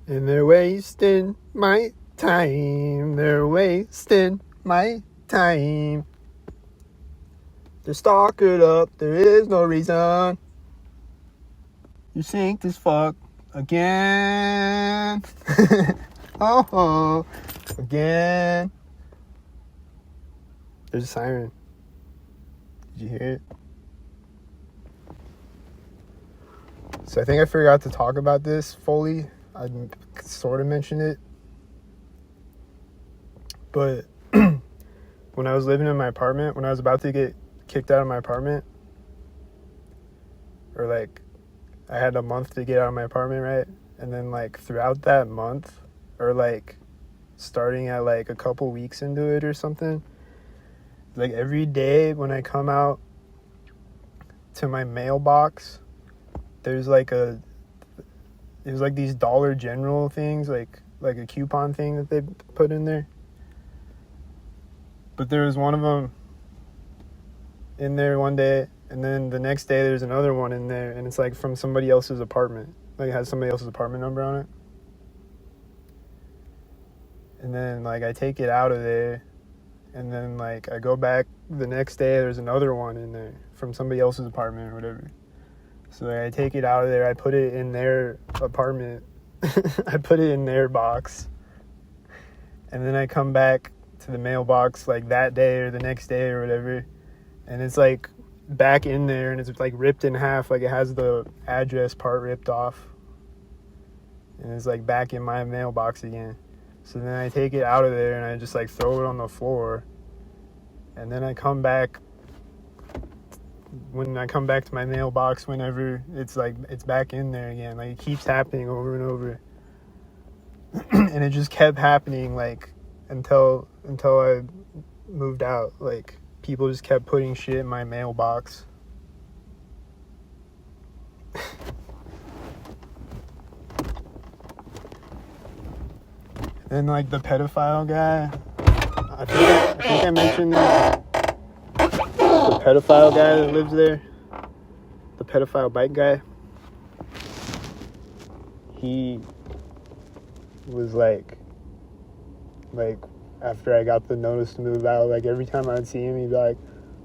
And they're wasting my time. They're wasting my time. They're stalkered up. There is no reason. You synced as fuck again. Oh, again. There's a siren. Did you hear it? So I think I forgot to talk about this fully. I sort of mentioned it. But when I was living in my apartment, when I was about to get kicked out of my apartment, or like I had a month to get out of my apartment, right? And then like throughout that month, or like starting at like a couple weeks into it or something, like every day when I come out to my mailbox, there's like these Dollar General things, like a coupon thing that they put in there. But there was one of them in there one day, and then the next day there's another one in there, and it's like from somebody else's apartment. Like it has somebody else's apartment number on it. And then like I take it out of there, and then like I go back the next day, there's another one in there from somebody else's apartment or whatever. So like, I take it out of there, I put it in their apartment. I put it in their box. And then I come back to the mailbox like that day or the next day or whatever, and it's like back in there, and it's like ripped in half, like it has the address part ripped off, and it's like back in my mailbox again. So then I take it out of there and I just like throw it on the floor, and then I come back. When I come back to my mailbox, whenever it's like it's back in there again, like it keeps happening over and over. And it just kept happening like until I moved out. Like people just kept putting shit in my mailbox. And like the pedophile guy, I think I mentioned this. The pedophile guy that lives there, the pedophile bike guy, he was like after I got the notice to move out, like every time I'd see him, he'd be like,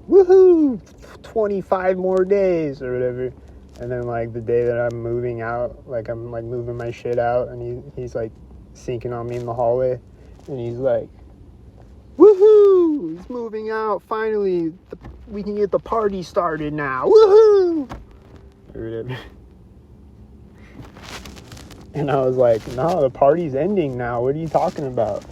woohoo, 25 more days or whatever. And then like the day that I'm moving out, like I'm like moving my shit out, and he's like sinking on me in the hallway, and he's like, woohoo, he's moving out, finally, we can get the party started now, woohoo, or whatever. And I was like, no, the party's ending now, what are you talking about?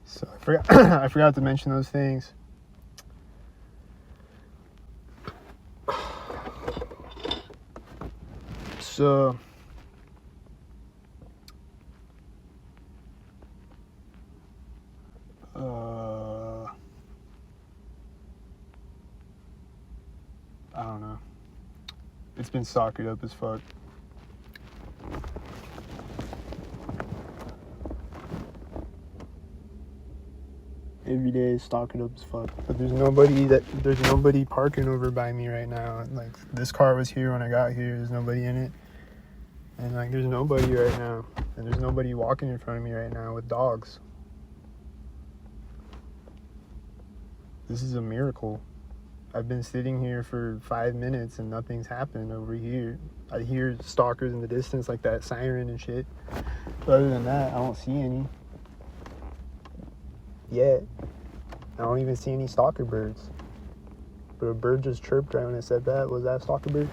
So I forgot to mention those things. So I don't know. It's been stalkered up as fuck. Every day is stalkered up as fuck. But there's nobody parking over by me right now. Like this car was here when I got here. There's nobody in it. And like there's nobody right now. And there's nobody walking in front of me right now with dogs. This is a miracle. I've been sitting here for 5 minutes and nothing's happened over here. I hear stalkers in the distance, like that siren and shit. But other than that, I don't see any. Yet. I don't even see any stalker birds. But a bird just chirped right when I said that. Was that a stalker bird?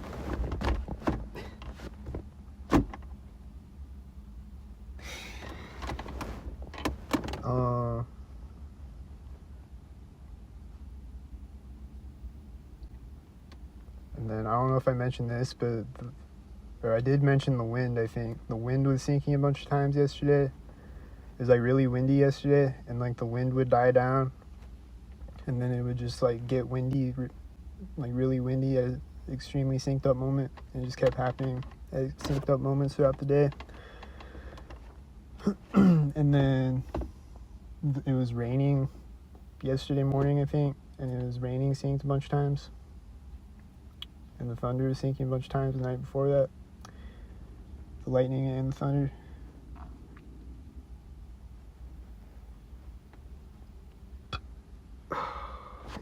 And then I don't know if I mentioned this, or I did mention the wind, I think. The wind was sinking a bunch of times yesterday. It was like really windy yesterday, and like the wind would die down, and then it would just like get windy, like really windy at an extremely synced up moment. And it just kept happening at synced up moments throughout the day. And then it was raining yesterday morning, I think, and it was raining synced a bunch of times. and the thunder was sinking a bunch of times the night before that. The lightning and the thunder.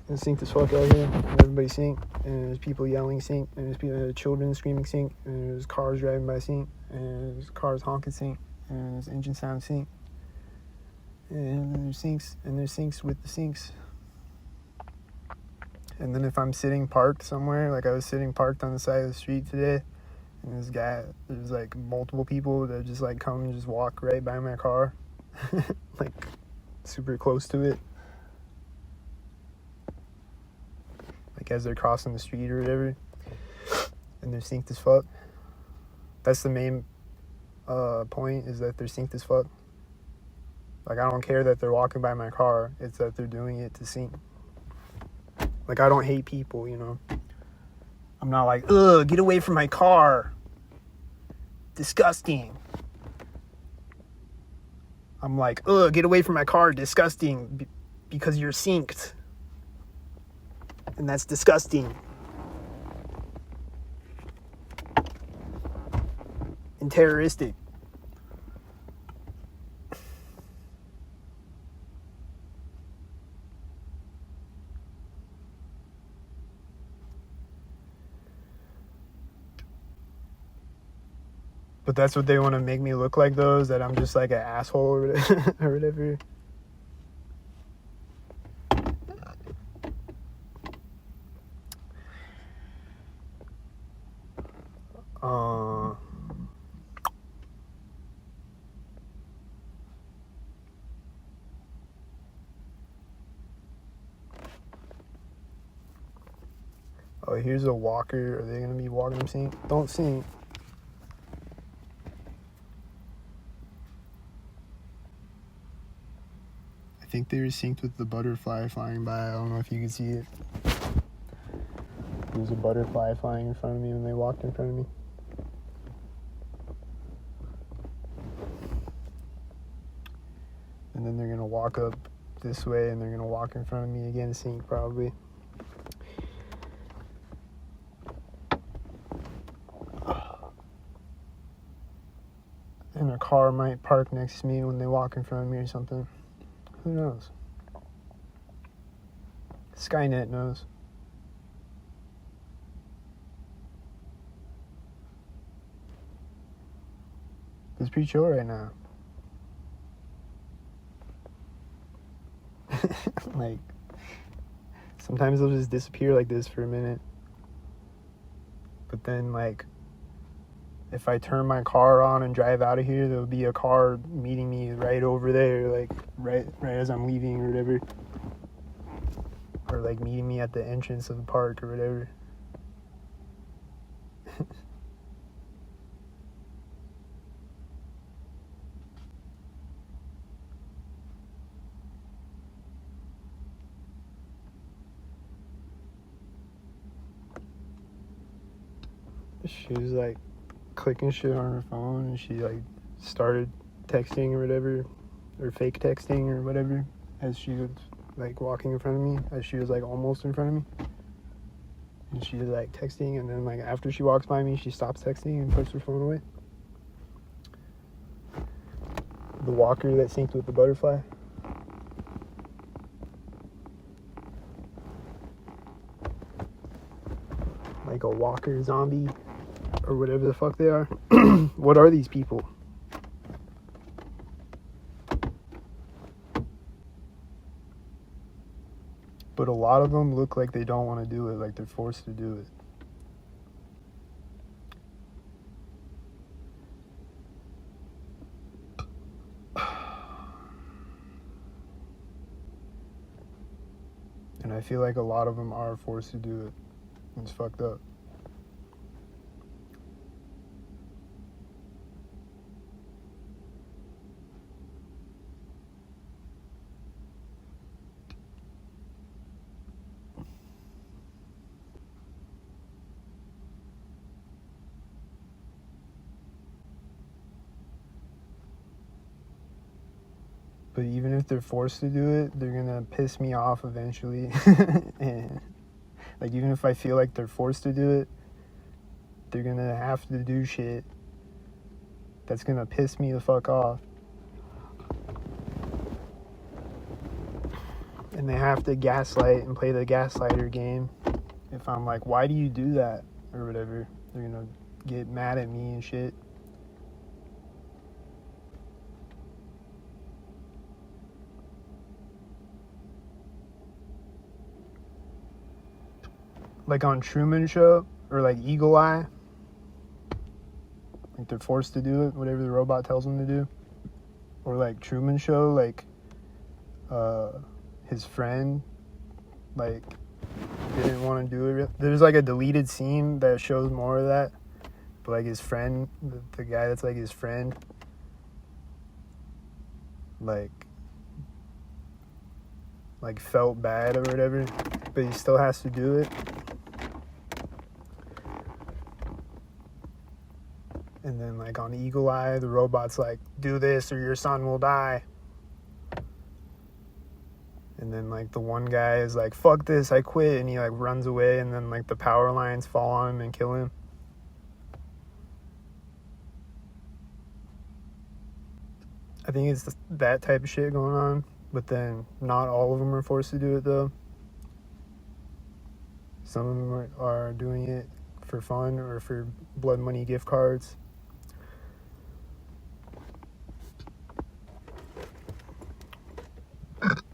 It synced as fuck out here. Everybody synced, and there's people yelling sync, and there's people, children screaming sync, and there's cars driving by sync, and there's cars honking sync, and there's engine sound sync, and then there's syncs with the syncs. And then if I'm sitting parked somewhere, like I was sitting parked on the side of the street today, and there's like multiple people that just like come and just walk right by my car, like super close to it. Like as they're crossing the street or whatever, and they're synced as fuck. That's the main point, is that they're synced as fuck. Like I don't care that they're walking by my car, it's that they're doing it to sync. Like I don't hate people, you know. I'm not like, ugh, get away from my car. Disgusting. I'm like, ugh, get away from my car, disgusting, because you're synced. And that's disgusting. And terroristic. But that's what they want to make me look like, those, that I'm just like an asshole or whatever. Oh, here's a walker. Are they going to be walking them sync? Don't sync. I think they were synced with the butterfly flying by. I don't know if you can see it. There's a butterfly flying in front of me when they walked in front of me. And then they're going to walk up this way, and they're going to walk in front of me again, sync probably. And a car might park next to me when they walk in front of me or something. Who knows? Skynet knows. It's pretty chill right now. Like, sometimes they'll just disappear like this for a minute. But then, like, if I turn my car on and drive out of here, there'll be a car meeting me right over there, like right as I'm leaving or whatever. Or like meeting me at the entrance of the park or whatever. She was like clicking shit on her phone, and she like started texting or whatever, or fake texting or whatever, as she was like walking in front of me, as she was like almost in front of me. And she was like texting, and then like after she walks by me, she stops texting and puts her phone away. The walker that synced with the butterfly. Like a walker zombie, or whatever the fuck they are. What are these people? But a lot of them look like they don't want to do it, like they're forced to do it. And I feel like a lot of them are forced to do it. It's fucked up. But even if they're forced to do it, they're gonna piss me off eventually. And like, even if I feel like they're forced to do it, they're gonna have to do shit that's gonna piss me the fuck off. And they have to gaslight and play the gaslighter game. If I'm like, why do you do that? Or whatever. They're gonna get mad at me and shit. Like on Truman Show, or like Eagle Eye. Like they're forced to do it, whatever the robot tells them to do. Or like Truman Show, like his friend, like, didn't want to do it. There's like a deleted scene that shows more of that. But like his friend, the guy that's like his friend, like felt bad or whatever, but he still has to do it. And then like on Eagle Eye, the robot's like, do this or your son will die. And then like the one guy is like, fuck this, I quit, and he like runs away, and then like the power lines fall on him and kill him. I think it's that type of shit going on, but then not all of them are forced to do it though. Some of them are doing it for fun or for blood money gift cards.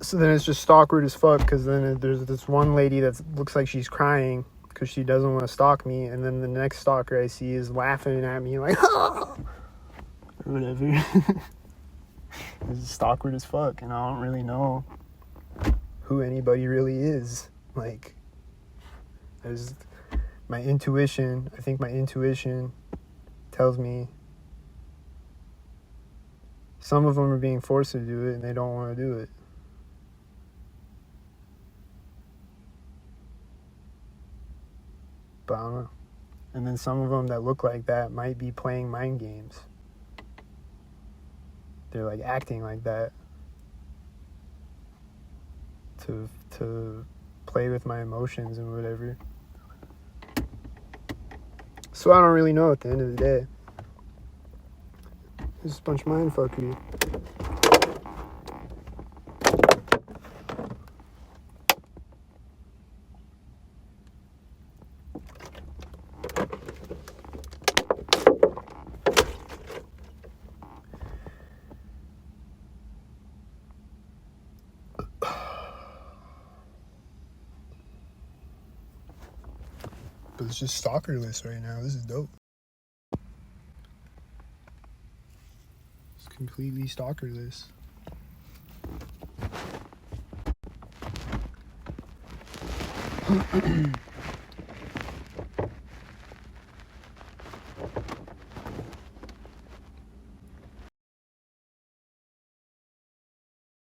So then it's just stalkered as fuck, because then there's this one lady that looks like she's crying because she doesn't want to stalk me, and then the next stalker I see is laughing at me like, or whatever. It's stalkered as fuck, and I don't really know who anybody really is. Like, my intuition, I think my intuition tells me some of them are being forced to do it and they don't want to do it. But I don't know. And then some of them that look like that might be playing mind games. They're like acting like that to play with my emotions and whatever. So I don't really know at the end of the day. It's just a bunch of mindfuckery. But it's just stalkerless right now. This is dope. It's completely stalkerless.